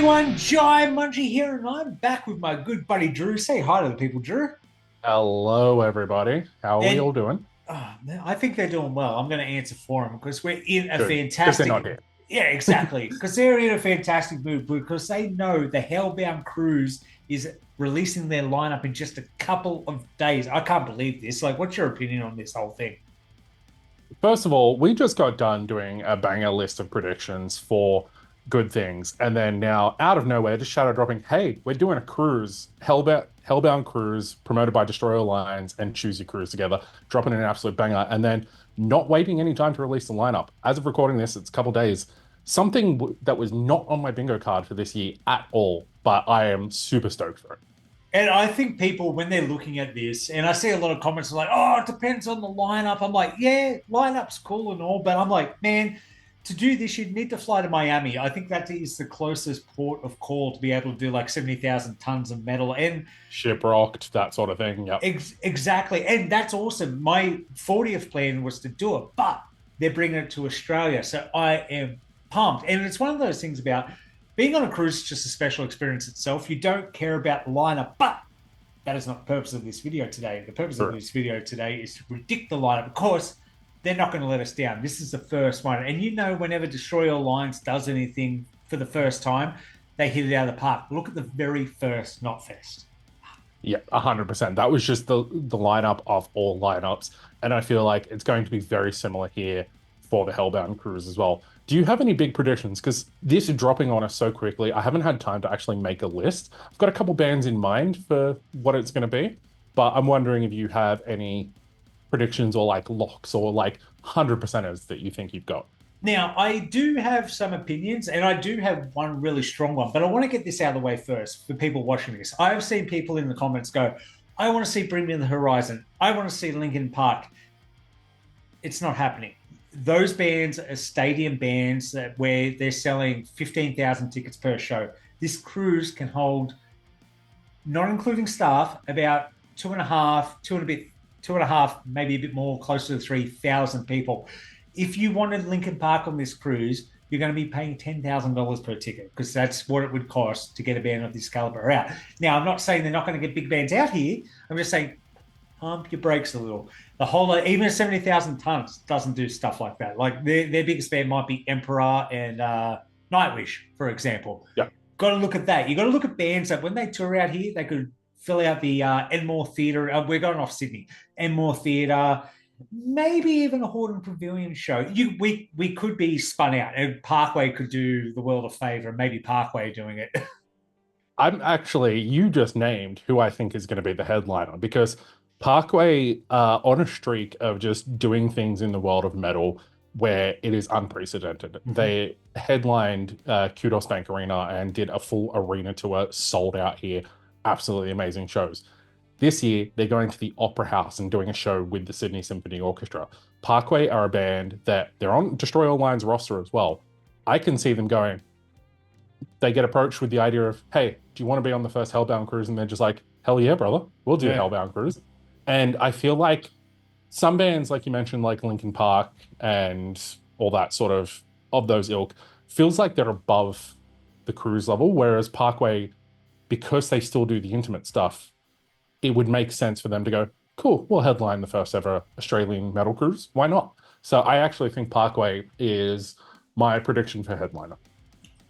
everyone, Jaimunji here, and I'm back with my good buddy Drew. Say hi to the people, Drew. Hello, everybody. How are we all And doing? I think they're doing well. I'm going to answer for them because we're in a Good, because they're not fantastic, here. yeah, exactly. Because they're in a fantastic mood because they know the Hellbound Cruise is releasing their lineup in just a couple of days. I can't believe this. Like, what's your opinion on this whole thing? First of all, we just got done doing a banger list of predictions for good things, and then now, out of nowhere, just shadow dropping, hey, we're doing a cruise, Hellbound Cruise, promoted by Destroyer Alliance and Choose Your Cruise together, dropping an absolute banger, and then not waiting any time to release the lineup. As of recording this, it's a couple days. Something that was not on my bingo card for this year at all, but I am super stoked for it. And I think people, when they're looking at this, and I see a lot of comments like, oh, it depends on the lineup. I'm like, yeah, lineup's cool and all, but I'm like, man, to do this, you'd need to fly to Miami. I think that is the closest port of call to be able to do like 70,000 tons of metal. And Shipwrecked, that sort of thing. Yep. exactly. And that's awesome. My 40th plan was to do it, but they're bringing it to Australia. So I am pumped. And it's one of those things about being on a cruise is just a special experience itself. You don't care about the lineup, but that is not the purpose of this video today. The purpose of this video today is to predict the lineup. Of course, they're not going to let us down. This is the first one. And you know, whenever Destroyer Alliance does anything for the first time, they hit it out of the park. Look at the very first Knotfest. Yeah, 100%. That was just the lineup of all lineups, and I feel like it's going to be very similar here for the Hellbound Cruise as well. Do you have any big predictions? Because this is dropping on us so quickly, I haven't had time to actually make a list. I've got a couple bands in mind for what it's going to be, but I'm wondering if you have any predictions or like locks or like 100%ers that you think you've got. Now, I do have some opinions, and I do have one really strong one, but I want to get this out of the way first for people watching this. I have seen people in the comments go, I want to see Bring Me the Horizon. I want to see Linkin Park. It's not happening. Those bands are stadium bands where they're selling 15,000 tickets per show. This cruise can hold, not including staff, about two and a half, maybe a bit more, close to 3,000 people. If you wanted Linkin Park on this cruise, you're going to be paying $10,000 per ticket because that's what it would cost to get a band of this caliber out. Now, I'm not saying they're not going to get big bands out here. I'm just saying pump your brakes a little. The whole, even 70,000 tons doesn't do stuff like that. Like their biggest band might be Emperor and Nightwish, for example. Yeah. Got to look at that. You got to look at bands that when they tour out here, they could fill out the Enmore Theatre. We're going off Sydney. Enmore Theatre, maybe even a Horden Pavilion show. We could be spun out, and Parkway could do the world a favor, and maybe Parkway doing it. You just named who I think is going to be the headliner because Parkway are on a streak of just doing things in the world of metal where it is unprecedented. They headlined Kudos Bank Arena and did a full arena tour, sold out here. Absolutely amazing shows. This year, they're going to the Opera House and doing a show with the Sydney Symphony Orchestra. Parkway are a band that they're on Destroy All Lines roster as well. I can see them going, they get approached with the idea of, hey, do you want to be on the first Hellbound Cruise? And they're just like, hell yeah, brother, we'll do Hellbound Cruise. And I feel like some bands, like you mentioned, like Linkin Park and all that sort of those ilk, feels like they're above the cruise level, whereas Parkway, because they still do the intimate stuff, it would make sense for them to go, cool, we'll headline the first ever Australian metal cruise. Why not? So I actually think Parkway is my prediction for headliner.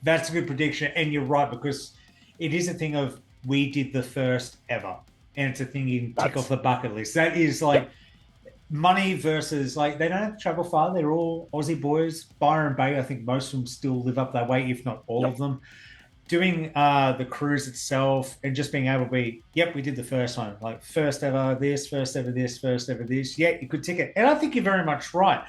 That's a good prediction. And you're right, because it is a thing of we did the first ever. And it's a thing you tick off the bucket list. That is like money versus like they don't have to travel far. They're all Aussie boys. Byron Bay, I think most of them still live up that way, if not all of them. Doing the cruise itself and just being able to be, yep, we did the first one, like first ever this, first ever this, first ever this. Yeah, you could tick it. And I think you're very much right.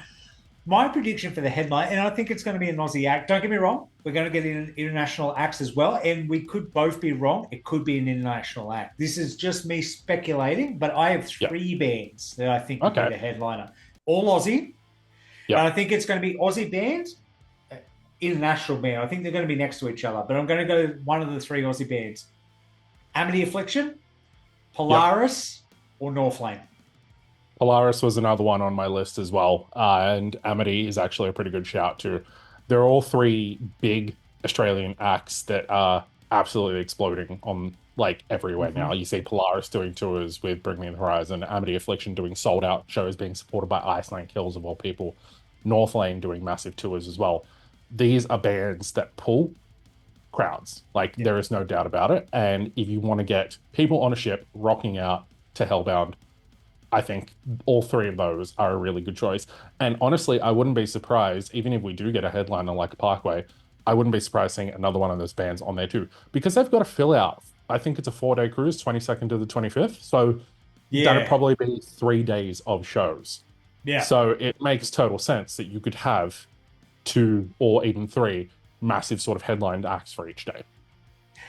My prediction for the headline, and I think it's going to be an Aussie act. Don't get me wrong. We're going to get international acts as well. And we could both be wrong. It could be an international act. This is just me speculating, but I have three bands that I think will be the headliner. All Aussie. And I think it's going to be Aussie bands, international band. I think they're going to be next to each other, but I'm going to go one of the three Aussie bands. Amity Affliction, Polaris, or Northlane. Polaris was another one on my list as well. And Amity is actually a pretty good shout too. They're all three big Australian acts that are absolutely exploding on like everywhere now. Mhm. You see Polaris doing tours with Bring Me the Horizon, Amity Affliction doing sold out shows being supported by Iceland Kills of all people, Northlane doing massive tours as well. These are bands that pull crowds. Like Yeah. there is no doubt about it. And if you want to get people on a ship rocking out to Hellbound, I think all three of those are a really good choice. And honestly, I wouldn't be surprised, even if we do get a headliner like a Parkway, I wouldn't be surprised seeing another one of those bands on there too, because they've got to fill out. I think it's a 4-day cruise, 22nd to the 25th. So that'd Yeah. probably be 3 days of shows. Yeah. So it makes total sense that you could have two or even three massive sort of headlined acts for each day.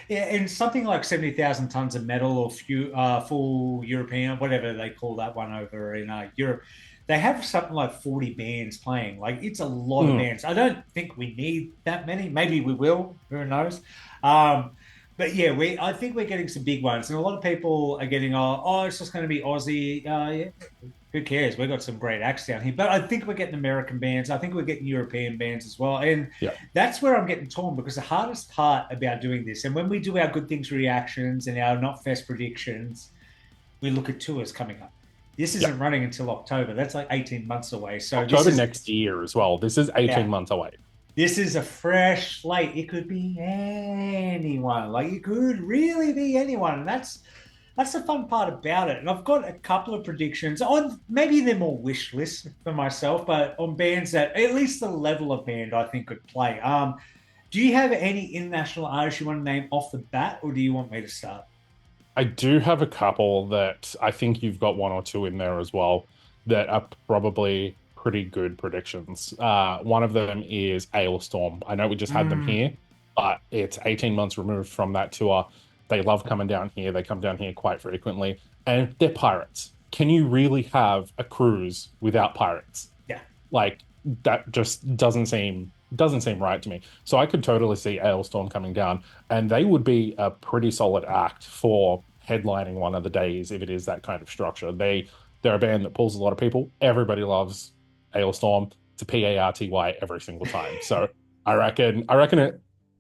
Yeah, and something like 70,000 tons of metal or full European, whatever they call that one over in Europe, they have something like 40 bands playing. Like, it's a lot of Mm. bands. I don't think we need that many. Maybe we will. Who knows? Um, but yeah, I think we're getting some big ones. And a lot of people are getting, it's just going to be Aussie. Yeah, who cares? We've got some great acts down here. But I think we're getting American bands. I think we're getting European bands as well. And Yeah. that's where I'm getting torn, because the hardest part about doing this, and when we do our good things reactions and our not fest predictions, we look at tours coming up. This Yeah. isn't running until October. That's like 18 months away. So October next year as well. This is 18 yeah, months away. this is a fresh slate. It could be anyone. Like, it could really be anyone. And that's the fun part about it. And I've got a couple of predictions on, maybe they're more wish lists for myself, but on bands that at least the level of band I think could play. Do you have any international artists you want to name off the bat, or do you want me to start? I do have a couple that I think you've got one or two in there as well that are probably pretty good predictions. One of them is Alestorm. I know we just had them Mm, here, but it's 18 months removed from that tour. They love coming down here. They come down here quite frequently, and they're pirates. Can you really have a cruise without pirates? yeah. Like that just doesn't seem right to me. So I could totally see Ailstorm coming down, and they would be a pretty solid act for headlining one of the days if it is that kind of structure. They're a band that pulls a lot of people. Everybody loves Ailstorm. It's a PARTY every single time. So I reckon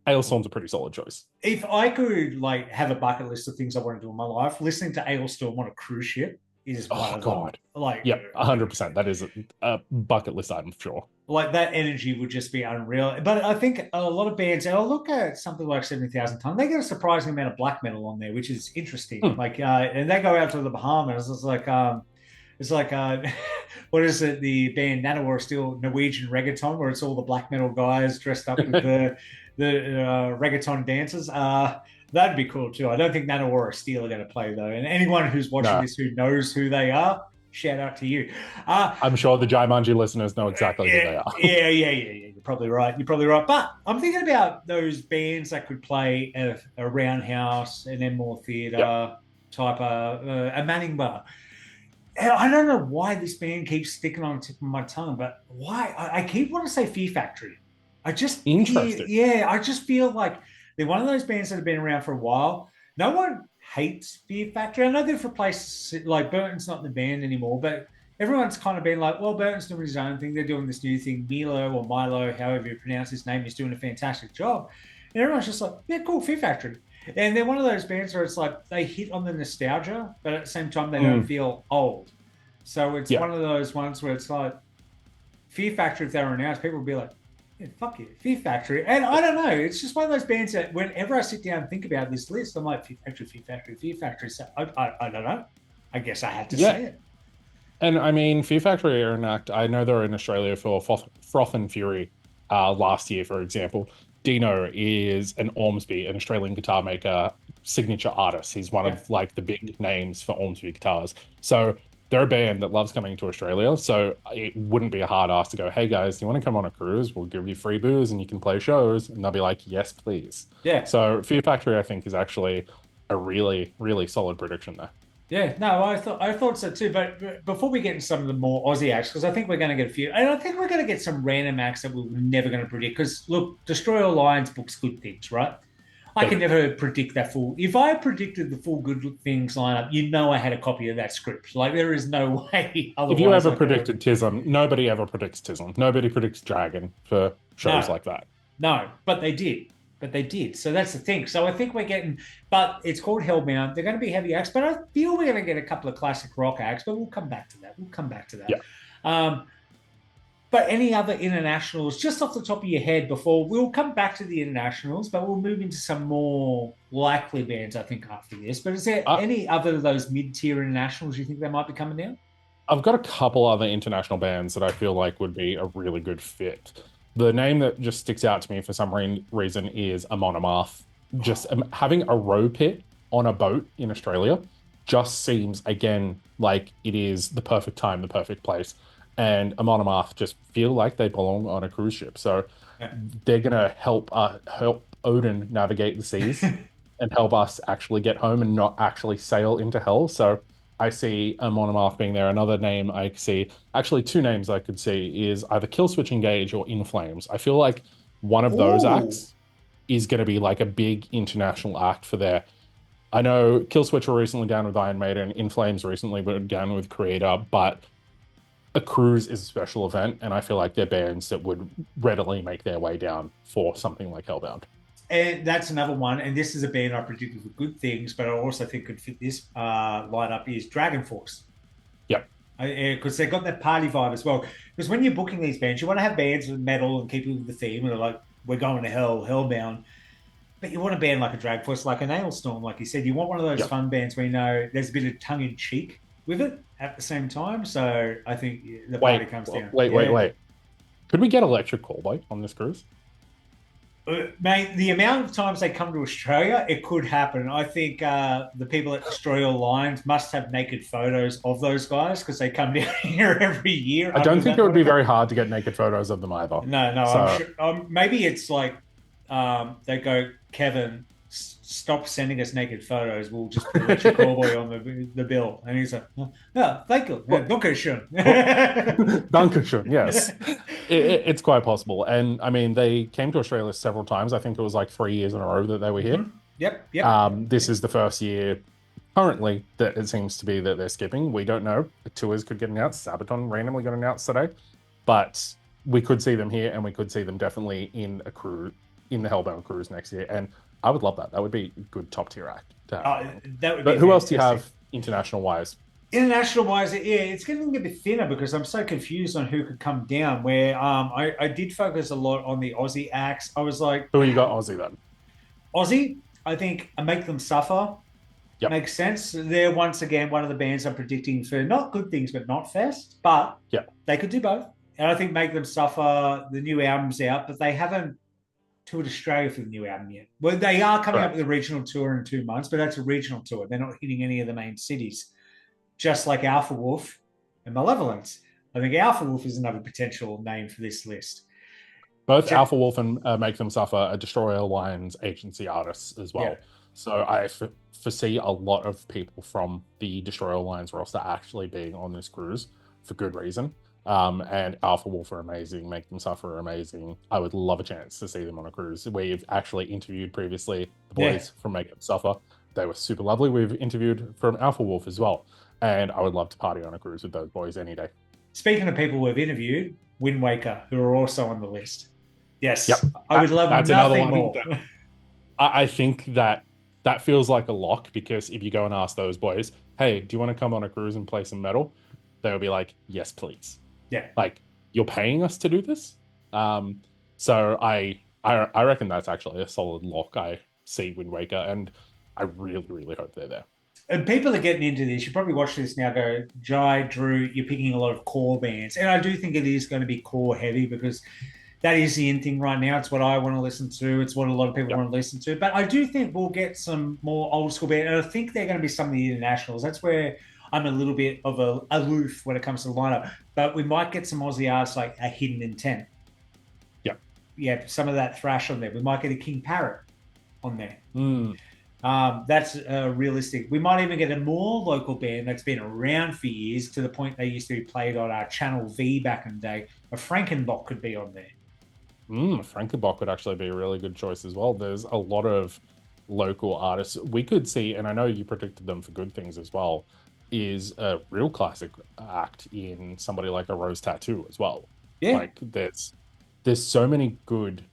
Ailstorm's a pretty solid choice. If I could like have a bucket list of things I want to do in my life, listening to Ailstorm on a cruise ship is one Oh of them. God. Like, Yep, 100%. That is a bucket list item for sure. that energy would just be unreal. But I think a lot of bands, I'll look at something like 70,000 Ton, they get a surprising amount of black metal on there, which is interesting. Hmm. Like, and they go out to the Bahamas. It's like, what is it? The band Nanowar still Norwegian reggaeton, where it's all the black metal guys dressed up with the reggaeton dancers. That'd be cool too. I don't think Nanowar or Steel are going to play though. And anyone who's watching No, this who knows who they are, shout out to you. Uh, I'm sure the Jaimunji listeners know exactly who they yeah, are. yeah. You're probably right. You're probably right. But I'm thinking about those bands that could play a roundhouse and then more Yep. theatre type of a Manning bar. And I don't know why this band keeps sticking on the tip of my tongue, but why? I keep wanting to say Fear Factory. Interesting. I just feel like they're one of those bands that have been around for a while. No one hates Fear Factory. I know they've replaced, like, Burton's not in the band anymore, but everyone's kind of been like, well, Burton's doing his own thing. They're doing this new thing. Milo, however you pronounce his name, is doing a fantastic job. And everyone's just like, yeah, cool, Fear Factory. And they're one of those bands where it's like they hit on the nostalgia, but at the same time, they don't Mm, feel old. So it's yeah. one of those ones where it's like Fear Factory, if they were announced, people would be like, yeah, fuck you, Fear Factory. And I don't know, it's just one of those bands that whenever I sit down and think about this list, I'm like, Fear Factory, Fear Factory, Fear Factory. So I don't know. I guess I had to Yeah. say it. And I mean, Fear Factory are an act. I know they're in Australia for Froth and Fury last year, for example. Dino is an Ormsby, an Australian guitar maker, signature artist. He's one Yeah. of like the big names for Ormsby guitars. So they're a band that loves coming to Australia. So it wouldn't be a hard ask to go, hey guys, do you want to come on a cruise? We'll give you free booze and you can play shows. And they'll be like, yes, please. Yeah. So Fear Factory, I think, is actually a really, really solid prediction there. Yeah, no, I thought so too. But before we get into some of the more Aussie acts, because I think we're going to get a few, and I think we're going to get some random acts that we're never going to predict. Because look, Destroy All Lions books good things, right? I They can do. never predict that full. If I predicted the full good things lineup, I had a copy of that script. Like, there is no way If you otherwise ever I could have. predicted Tism, nobody ever predicts Tism. Nobody predicts Dragon for shows No, like that. no, but they did. but they did. So that's the thing. So I think we're getting, but it's called Hellbound. They're going to be heavy acts, but I feel we're going to get a couple of classic rock acts, but we'll come back to that. We'll come back to that. Yeah. But any other internationals, just off the top of your head before, we'll come back to the internationals, but we'll move into some more likely bands, I think, after this. But is there any other of those mid-tier internationals you think they might be coming down? I've got a couple other international bands that I feel like would be a really good fit. The name that just sticks out to me for some reason is a Monomoth. Just having a row pit on a boat in Australia just seems, again, like it is the perfect time, the perfect place. And a Monomoth just feel like they belong on a cruise ship. So they're going to help Odin navigate the seas and help us actually get home and not actually sail into hell. So I see a Monomoth being there. Another name I see, actually two names I could see, is either Killswitch Engage or In Flames. I feel like one of those acts is going to be like a big international act for there. I know Killswitch were recently down with Iron Maiden, In Flames recently were down with Creator, but a cruise is a special event, and I feel like they're bands that would readily make their way down for something like Hellbound. And that's another one. And this is a band I predicted for good things, but I also think could fit this lineup is Dragonforce. Yep. Because they've got that party vibe as well. Because when you're booking these bands, you want to have bands with metal and keep it with the theme. And like, we're going to hell, Hellbound. But you want a band like a Dragonforce, like an Alestorm, like you said. You want one of those fun bands where you know there's a bit of tongue-in-cheek with it at the same time. So I think the party comes down. Wait. Could we get Electric Callboy on this cruise? Mate, the amount of times they come to Australia, it could happen. I think the people at Destroy All Lines must have naked photos of those guys because they come down here every year. I don't think it would be very hard to get naked photos of them either. No, so, I'm sure. Maybe it's like they go, Kevin, stop sending us naked photos. We'll just put Electric Callboy on the bill. And he's like, oh, thank you. Dankeschön. Dankeschön, yes. It's quite possible. And I mean, they came to Australia several times. I think it was like 3 years in a row that they were here. Mm-hmm. Yep. This is the first year currently that it seems to be that they're skipping. We don't know. The tours could get announced. Sabaton randomly got announced today. But we could see them here, and we could see them definitely in a cruise, in the Hellbound Cruise next year. And I would love that. That would be a good top tier act. But who else do you have international wise? International wise, it's getting a bit thinner because I'm so confused on who could come down. Where I did focus a lot on the Aussie acts. I was like, who you got Aussie then? Aussie, I think I Make Them Suffer. Yep. Makes sense. They're once again one of the bands I'm predicting for not good things, but Knotfest. But they could do both. And I think Make Them Suffer, the new album's out, but they haven't toured Australia for the new album yet. Well, they are coming up with a regional tour in 2 months, but that's a regional tour. They're not hitting any of the main cities. Just like Alpha Wolf and Malevolence. I think Alpha Wolf is another potential name for this list. Both Alpha Wolf and Make Them Suffer are Destroy All Lines agency artists as well. Yeah. So I foresee a lot of people from the Destroy All Lines roster actually being on this cruise for good reason. And Alpha Wolf are amazing, Make Them Suffer are amazing. I would love a chance to see them on a cruise. We've actually interviewed previously the boys from Make Them Suffer. They were super lovely. We've interviewed from Alpha Wolf as well. And I would love to party on a cruise with those boys any day. Speaking of people we've interviewed, Wind Waker, who are also on the list. Yes, I would love nothing more. I think that feels like a lock, because if you go and ask those boys, hey, do you want to come on a cruise and play some metal? They'll be like, yes, please. Yeah. Like, you're paying us to do this? So I reckon that's actually a solid lock. I see Wind Waker, and I really, really hope they're there. And people are getting into this. You probably watch this now, go, Jai, Drew, you're picking a lot of core bands. And I do think it is going to be core heavy, because that is the in thing right now. It's what I want to listen to. It's what a lot of people want to listen to. But I do think we'll get some more old school bands. And I think they're going to be some of the internationals. That's where I'm a little bit of a aloof when it comes to the lineup. But we might get some Aussie artists like a Hidden Intent. Yeah, some of that thrash on there. We might get a King Parrot on there. That's realistic. We might even get a more local band that's been around for years, to the point they used to be played on our Channel V back in the day. A Frankenbach could be on there. Frankenbach would actually be a really good choice as well. There's a lot of local artists we could see, and I know you predicted them for good things as well, is a real classic act in somebody like a Rose Tattoo as well. Yeah. Like, there's so many good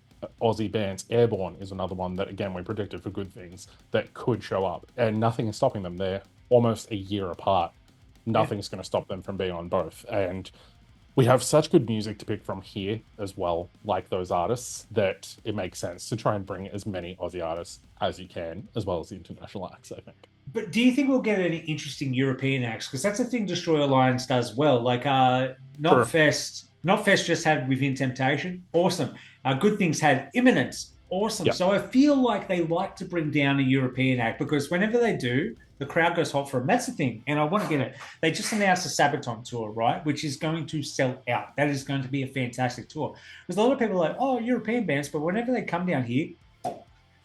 Aussie bands. Airborne is another one that, again, we predicted for good things that could show up, and nothing is stopping them. They're almost a year apart. Nothing's going to stop them from being on both. And we have such good music to pick from here as well, like those artists, that it makes sense to try and bring as many Aussie artists as you can, as well as the international acts, I think. But do you think we'll get any interesting European acts? Because that's the thing Destroy Alliance does well. Like Sure. Knotfest just had Within Temptation, awesome. Good Things had Imminence, awesome. Yeah. So I feel like they like to bring down a European act because whenever they do, the crowd goes hot for them. That's the thing, and I want to get it. They just announced the Sabaton tour, right, which is going to sell out. That is going to be a fantastic tour. Because a lot of people are like, oh, European bands, but whenever they come down here,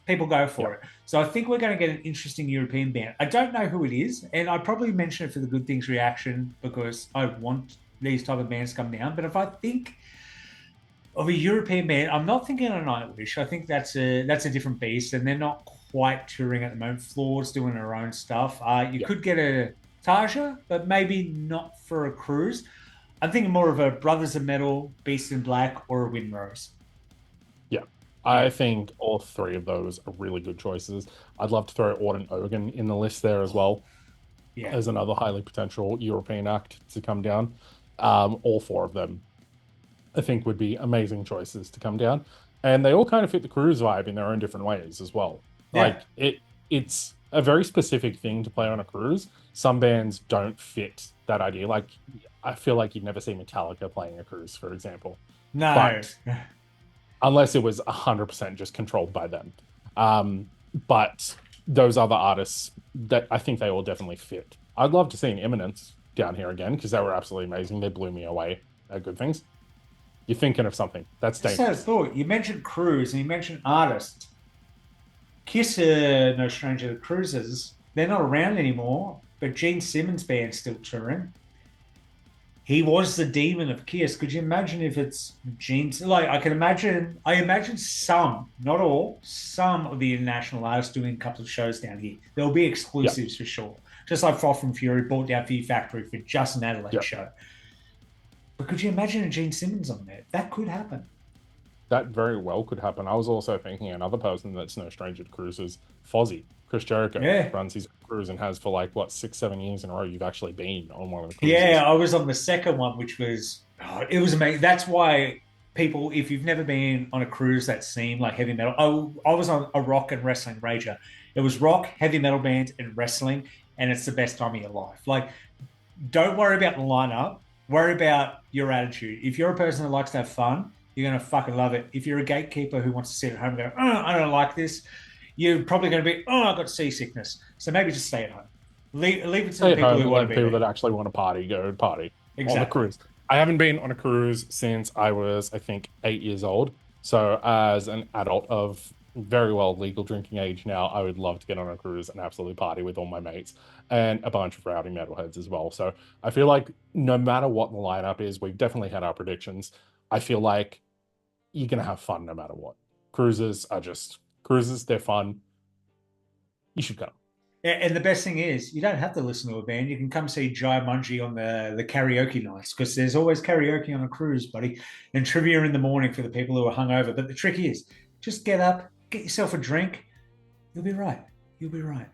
people go for it. So I think we're going to get an interesting European band. I don't know who it is, and I probably mention it for the Good Things reaction because I want these type of bands to come down. But if I think of a European band, I'm not thinking of Nightwish. I think that's a different beast, and they're not quite touring at the moment. Floor's doing her own stuff. You could get a Tarja, but maybe not for a cruise. I'm thinking more of a Brothers of Metal, Beast in Black, or a Windrose. Yeah. I think all three of those are really good choices. I'd love to throw Auden Ogan in the list there as well, as another highly potential European act to come down. All four of them, I think, would be amazing choices to come down. And they all kind of fit the cruise vibe in their own different ways as well. Like it's a very specific thing to play on a cruise. Some bands don't fit that idea. Like I feel like you'd never see Metallica playing a cruise, for example. No. But unless it was 100% just controlled by them. But those other artists, that I think they all definitely fit. I'd love to see an Imminence down here again because they were absolutely amazing. They blew me away at Good Things. You're thinking of something. That's dangerous. Just had a thought. You mentioned cruise and you mentioned artists. Kiss are no stranger to cruises. They're not around anymore, but Gene Simmons' band's still touring. He was the demon of Kiss. Could you imagine if it's Gene's? Like I imagine some, not all, some of the international artists doing a couple of shows down here. There'll be exclusives for sure. Just like Froth and Fury bought down Fear Factory for just an Adelaide show. But could you imagine a Gene Simmons on there? That could happen. That very well could happen. I was also thinking another person that's no stranger to cruises, Fozzy. Chris Jericho runs his cruise and has for like, what, 6-7 years in a row you've actually been on one of the cruises. Yeah, I was on the second one, which was, it was amazing. That's why people, if you've never been on a cruise that seemed like heavy metal, I was on a rock and wrestling rager. It was rock, heavy metal band, and wrestling, and it's the best time of your life. Like, don't worry about the lineup. Worry about your attitude. If you're a person that likes to have fun, you're going to fucking love it. If you're a gatekeeper who wants to sit at home and go, oh, I don't like this, you're probably going to be, oh, I've got seasickness. So maybe just stay at home. Leave it to the people who want to be people there. that actually want to party, go party Exactly. on the cruise. I haven't been on a cruise since I was, I think, 8 years old. So as an adult of very well legal drinking age now, I would love to get on a cruise and absolutely party with all my mates and a bunch of rowdy metalheads as well. So I feel like no matter what the lineup is, we've definitely had our predictions. I feel like you're going to have fun no matter what. Cruises are just cruises. They're fun. You should come. And the best thing is, you don't have to listen to a band. You can come see Jaimunji on the karaoke nights because there's always karaoke on a cruise, buddy, and trivia in the morning for the people who are hungover. But the trick is, just get up, get yourself a drink. You'll be right. You'll be right.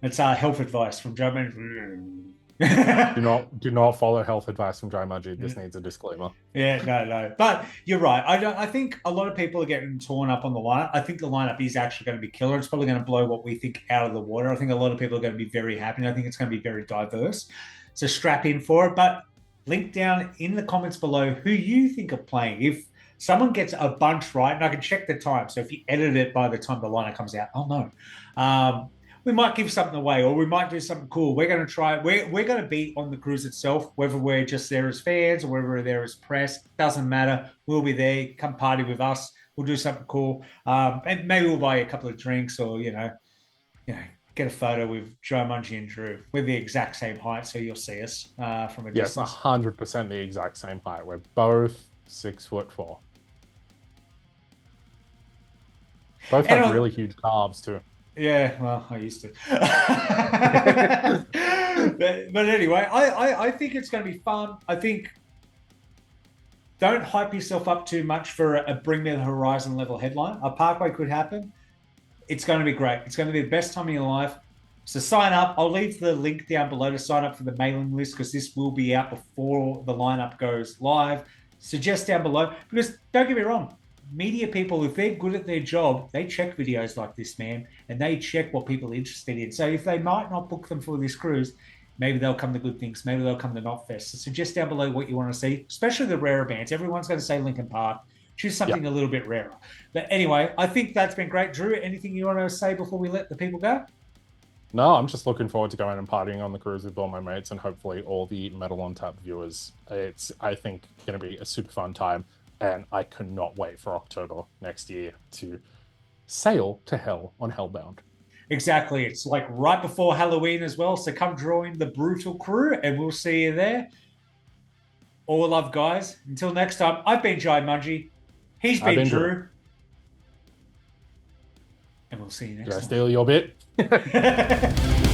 That's our health advice from Jaimunji. do not follow health advice from Jaimunji. This needs a disclaimer. Yeah, no. But you're right. I think a lot of people are getting torn up on the lineup. I think the lineup is actually going to be killer. It's probably going to blow what we think out of the water. I think a lot of people are going to be very happy. And I think it's going to be very diverse. So strap in for it. But link down in the comments below who you think are playing. If someone gets a bunch right, and I can check the time. So if you edit it by the time the lineup comes out, I'll know. We might give something away or we might do something cool. We're going to try. We're going to be on the cruise itself, whether we're just there as fans or whether we're there as press. Doesn't matter. We'll be there. Come party with us. We'll do something cool. And maybe we'll buy you a couple of drinks or, get a photo with Jaimunji and Drew. We're the exact same height, so you'll see us from a distance. Yes, 100% the exact same height. We're both 6'4". Both have really huge calves too. Yeah, well, I used to. but anyway, I think it's going to be fun. I think don't hype yourself up too much for a Bring Me the Horizon level headline. A Parkway could happen. It's going to be great. It's going to be the best time of your life. So sign up. I'll leave the link down below to sign up for the mailing list because this will be out before the lineup goes live. Suggest down below because don't get me wrong, media people, if they're good at their job, they check videos like this, man, and they check what people are interested in. So if they might not book them for this cruise, maybe they'll come to good things. Maybe they'll come to Knotfest. So suggest down below what you want to see, especially the rarer bands. Everyone's going to say Linkin Park. Choose something a little bit rarer. But anyway, I think that's been great. Drew, anything you want to say before we let the people go? No, I'm just looking forward to going and partying on the cruise with all my mates and hopefully all the Metal on Tap viewers. It's, I think, going to be a super fun time, and I cannot wait for October next year to sail to hell on Hellbound. Exactly. It's like right before Halloween as well. So come join the brutal crew and we'll see you there. All love, guys. Until next time, I've been Jaimunji. He's been Drew. And we'll see you next time. Did I steal your bit?